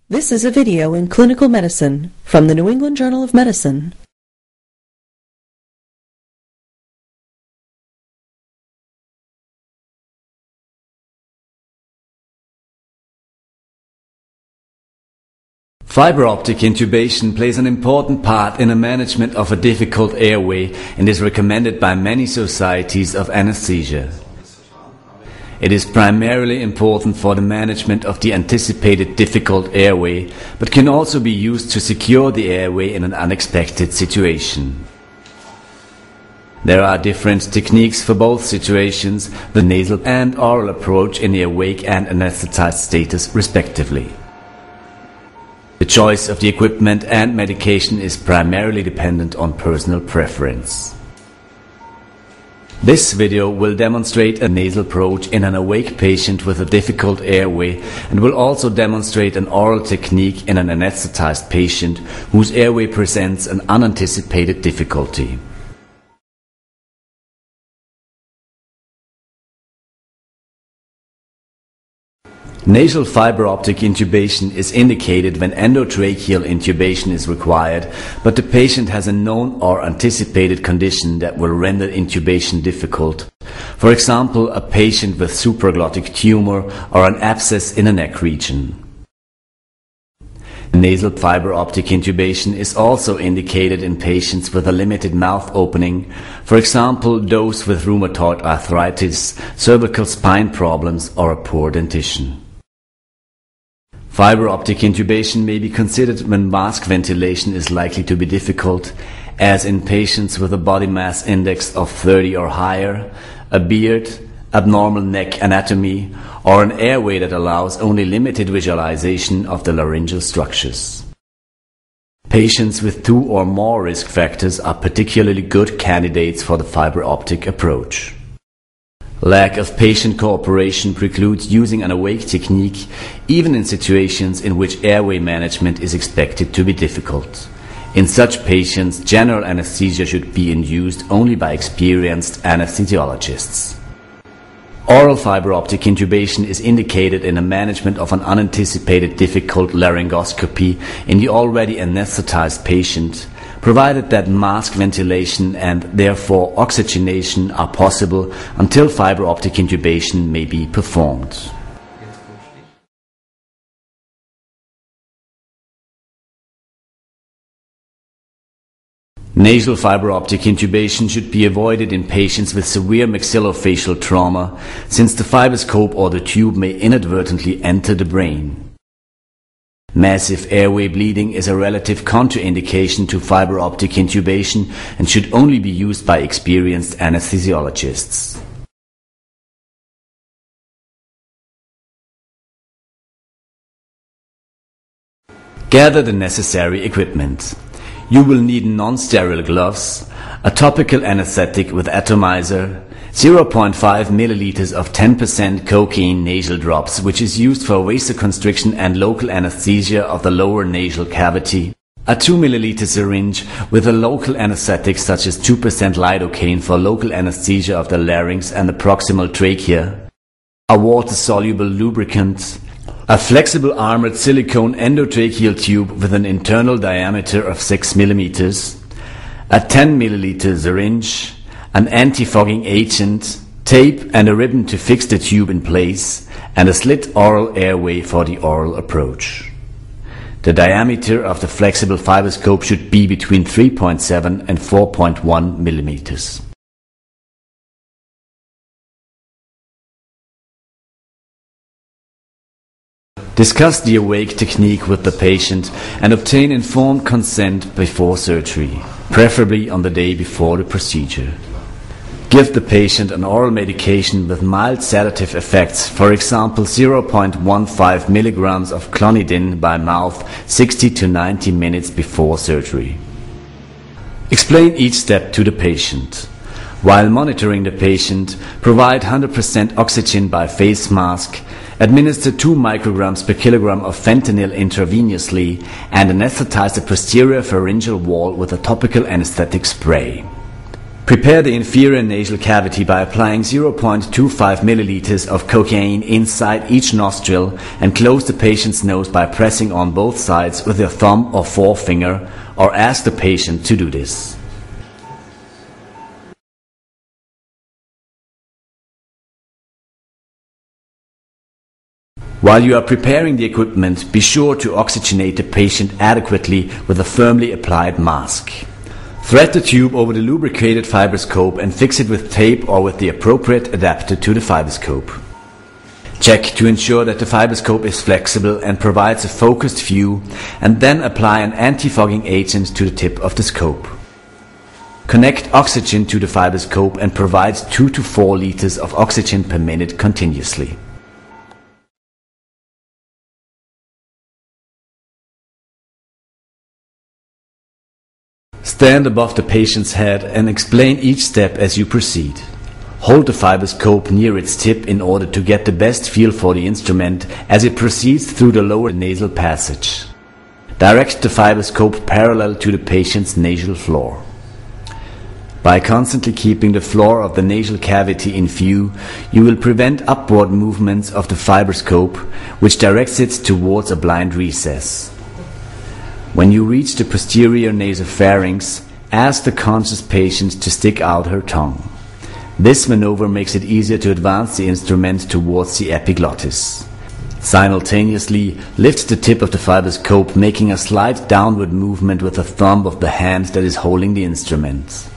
This is a video in clinical medicine from the New England Journal of Medicine. Fiberoptic intubation plays an important part in the management of a difficult airway and is recommended by many societies of anesthesia. It is primarily important for the management of the anticipated difficult airway, but can also be used to secure the airway in an unexpected situation. There are different techniques for both situations, the nasal and oral approach in the awake and anesthetized status respectively. The choice of the equipment and medication is primarily dependent on personal preference. This video will demonstrate a nasal approach in an awake patient with a difficult airway and will also demonstrate an oral technique in an anesthetized patient whose airway presents an unanticipated difficulty. Nasal fiberoptic intubation is indicated when endotracheal intubation is required, but the patient has a known or anticipated condition that will render intubation difficult. For example, a patient with supraglottic tumor or an abscess in the neck region. Nasal fiberoptic intubation is also indicated in patients with a limited mouth opening, for example, those with rheumatoid arthritis, cervical spine problems, or a poor dentition. Fiberoptic intubation may be considered when mask ventilation is likely to be difficult, as in patients with a body mass index of 30 or higher, a beard, abnormal neck anatomy, or an airway that allows only limited visualization of the laryngeal structures. Patients with 2 or more risk factors are particularly good candidates for the fiberoptic approach. Lack of patient cooperation precludes using an awake technique, even in situations in which airway management is expected to be difficult. In such patients, general anesthesia should be induced only by experienced anesthesiologists. Oral fiberoptic intubation is indicated in the management of an unanticipated difficult laryngoscopy in the already anesthetized patient, provided that mask ventilation and therefore oxygenation are possible until fiberoptic intubation may be performed. Nasal fiberoptic intubation should be avoided in patients with severe maxillofacial trauma, since the fiberscope or the tube may inadvertently enter the brain. Massive airway bleeding is a relative contraindication to fiberoptic intubation and should only be used by experienced anesthesiologists. Gather the necessary equipment. You will need non-sterile gloves, a topical anesthetic with atomizer, 0.5 milliliters of 10% cocaine nasal drops, which is used for vasoconstriction and local anesthesia of the lower nasal cavity, a 2 milliliter syringe with a local anesthetic such as 2% lidocaine for local anesthesia of the larynx and the proximal trachea, a water-soluble lubricant, a flexible armored silicone endotracheal tube with an internal diameter of 6 millimeters, a 10 milliliter syringe, an anti-fogging agent, tape and a ribbon to fix the tube in place, and a slit oral airway for the oral approach. The diameter of the flexible fiberscope should be between 3.7 and 4.1 millimeters. Discuss the awake technique with the patient and obtain informed consent before surgery, preferably on the day before the procedure. Give the patient an oral medication with mild sedative effects, for example 0.15 milligrams of clonidine by mouth 60 to 90 minutes before surgery. Explain each step to the patient. While monitoring the patient, provide 100% oxygen by face mask, administer 2 micrograms per kilogram of fentanyl intravenously, and anesthetize the posterior pharyngeal wall with a topical anesthetic spray. Prepare the inferior nasal cavity by applying 0.25 milliliters of cocaine inside each nostril and close the patient's nose by pressing on both sides with your thumb or forefinger, or ask the patient to do this. While you are preparing the equipment, be sure to oxygenate the patient adequately with a firmly applied mask. Thread the tube over the lubricated fibroscope and fix it with tape or with the appropriate adapter to the fibroscope. Check to ensure that the fibroscope is flexible and provides a focused view, and then apply an anti-fogging agent to the tip of the scope. Connect oxygen to the fibroscope and provide 2 to 4 liters of oxygen per minute continuously. Stand above the patient's head and explain each step as you proceed. Hold the fibroscope near its tip in order to get the best feel for the instrument as it proceeds through the lower nasal passage. Direct the fibroscope parallel to the patient's nasal floor. By constantly keeping the floor of the nasal cavity in view, you will prevent upward movements of the fibroscope, which directs it towards a blind recess. When you reach the posterior nasopharynx, ask the conscious patient to stick out her tongue. This maneuver makes it easier to advance the instrument towards the epiglottis. Simultaneously, lift the tip of the fibroscope, making a slight downward movement with the thumb of the hand that is holding the instrument.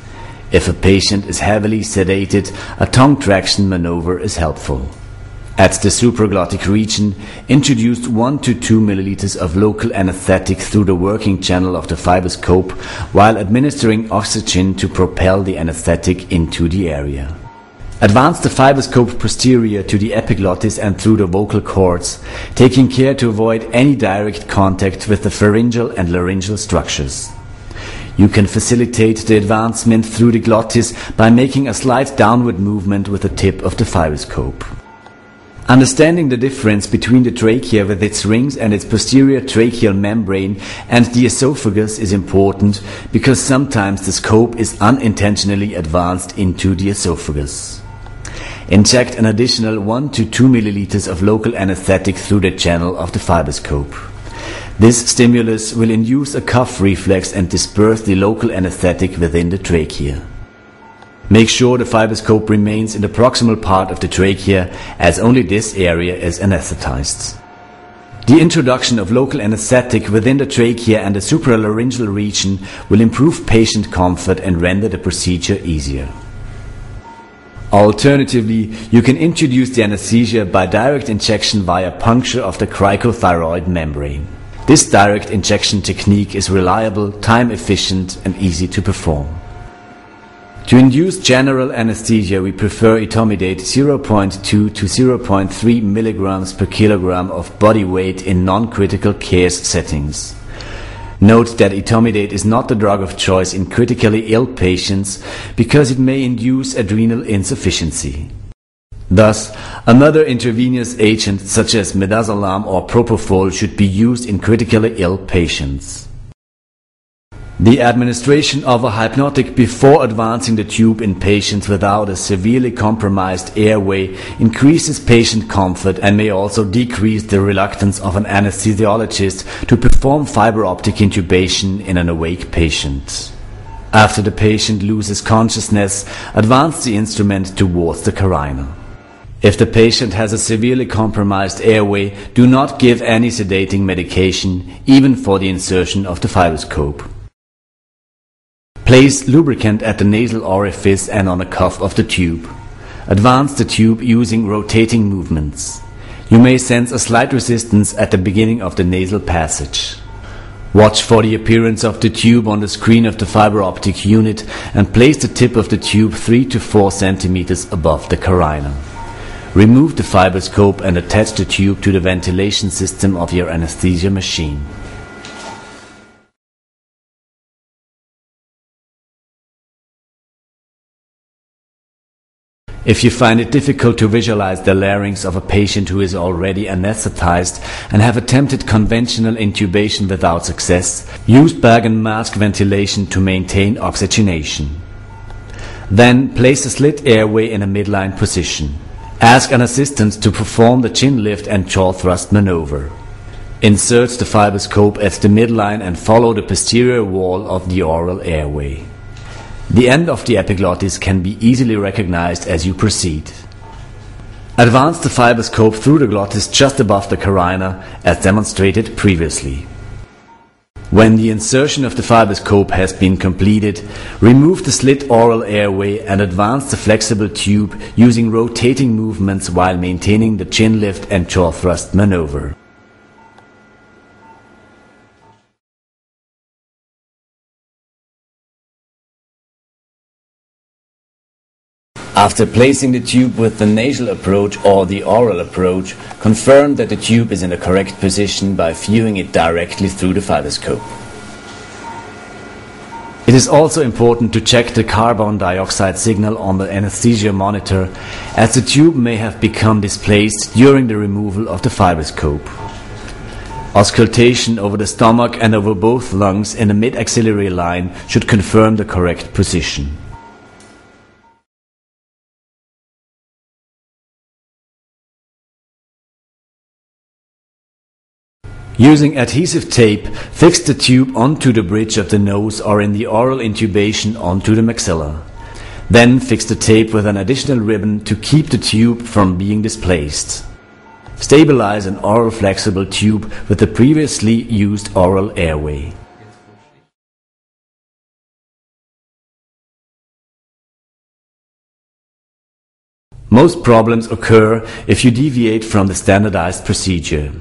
If a patient is heavily sedated, a tongue traction maneuver is helpful. At the supraglottic region, introduce 1 to 2 milliliters of local anesthetic through the working channel of the fibroscope while administering oxygen to propel the anesthetic into the area. Advance the fibroscope posterior to the epiglottis and through the vocal cords, taking care to avoid any direct contact with the pharyngeal and laryngeal structures. You can facilitate the advancement through the glottis by making a slight downward movement with the tip of the fibroscope. Understanding the difference between the trachea with its rings and its posterior tracheal membrane and the esophagus is important because sometimes the scope is unintentionally advanced into the esophagus. Inject an additional 1 to 2 milliliters of local anesthetic through the channel of the fibroscope. This stimulus will induce a cough reflex and disperse the local anesthetic within the trachea. Make sure the fibroscope remains in the proximal part of the trachea, as only this area is anesthetized. The introduction of local anesthetic within the trachea and the supralaryngeal region will improve patient comfort and render the procedure easier. Alternatively, you can introduce the anesthesia by direct injection via puncture of the cricothyroid membrane. This direct injection technique is reliable, time efficient, and easy to perform. To induce general anesthesia, we prefer etomidate 0.2 to 0.3 milligrams per kilogram of body weight in non-critical care settings. Note that etomidate is not the drug of choice in critically ill patients because it may induce adrenal insufficiency. Thus, another intravenous agent such as midazolam or propofol should be used in critically ill patients. The administration of a hypnotic before advancing the tube in patients without a severely compromised airway increases patient comfort and may also decrease the reluctance of an anesthesiologist to perform fiberoptic intubation in an awake patient. After the patient loses consciousness, advance the instrument towards the carina. If the patient has a severely compromised airway, do not give any sedating medication, even for the insertion of the fibroscope. Place lubricant at the nasal orifice and on the cuff of the tube. Advance the tube using rotating movements. You may sense a slight resistance at the beginning of the nasal passage. Watch for the appearance of the tube on the screen of the fiberoptic unit and place the tip of the tube 3 to 4 centimeters above the carina. Remove the fibroscope and attach the tube to the ventilation system of your anesthesia machine. If you find it difficult to visualize the larynx of a patient who is already anesthetized and have attempted conventional intubation without success, use bag and mask ventilation to maintain oxygenation. Then place the slit airway in a midline position. Ask an assistant to perform the chin lift and jaw thrust maneuver. Insert the fibroscope at the midline and follow the posterior wall of the oral airway. The end of the epiglottis can be easily recognized as you proceed. Advance the fibroscope through the glottis just above the carina as demonstrated previously. When the insertion of the fibroscope has been completed, remove the slit oral airway and advance the flexible tube using rotating movements while maintaining the chin lift and jaw thrust maneuver. After placing the tube with the nasal approach or the oral approach, confirm that the tube is in the correct position by viewing it directly through the fibroscope. It is also important to check the carbon dioxide signal on the anesthesia monitor, as the tube may have become displaced during the removal of the fibroscope. Auscultation over the stomach and over both lungs in the mid-axillary line should confirm the correct position. Using adhesive tape, fix the tube onto the bridge of the nose or in the oral intubation onto the maxilla. Then fix the tape with an additional ribbon to keep the tube from being displaced. Stabilize an oral flexible tube with the previously used oral airway. Most problems occur if you deviate from the standardized procedure.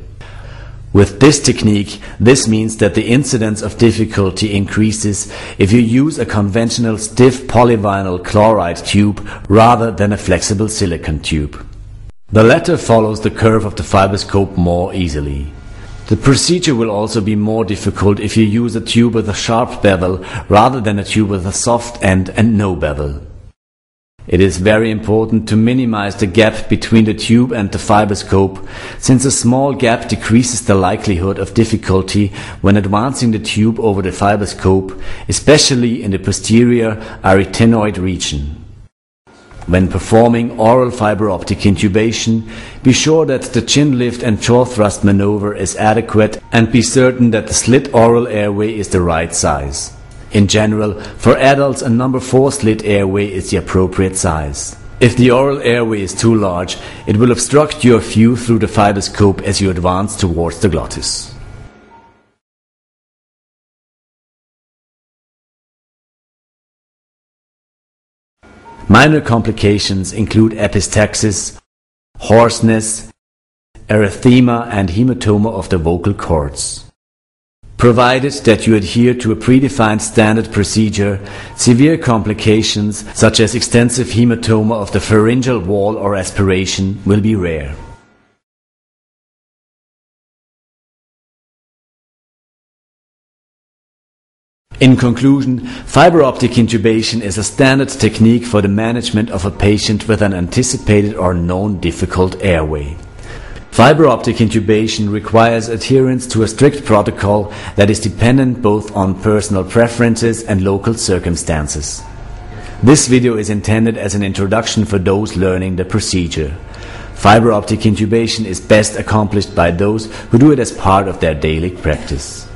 With this technique, this means that the incidence of difficulty increases if you use a conventional stiff polyvinyl chloride tube rather than a flexible silicone tube. The latter follows the curve of the fibroscope more easily. The procedure will also be more difficult if you use a tube with a sharp bevel rather than a tube with a soft end and no bevel. It is very important to minimize the gap between the tube and the fibroscope, since a small gap decreases the likelihood of difficulty when advancing the tube over the fibroscope, especially in the posterior arytenoid region. When performing oral fiberoptic intubation, be sure that the chin lift and jaw thrust maneuver is adequate and be certain that the slit oral airway is the right size. In general, for adults a number 4 slit airway is the appropriate size. If the oral airway is too large, it will obstruct your view through the fibroscope as you advance towards the glottis. Minor complications include epistaxis, hoarseness, erythema and hematoma of the vocal cords. Provided that you adhere to a predefined standard procedure, severe complications such as extensive hematoma of the pharyngeal wall or aspiration will be rare. In conclusion, fiberoptic intubation is a standard technique for the management of a patient with an anticipated or known difficult airway. Fiberoptic intubation requires adherence to a strict protocol that is dependent both on personal preferences and local circumstances. This video is intended as an introduction for those learning the procedure. Fiberoptic intubation is best accomplished by those who do it as part of their daily practice.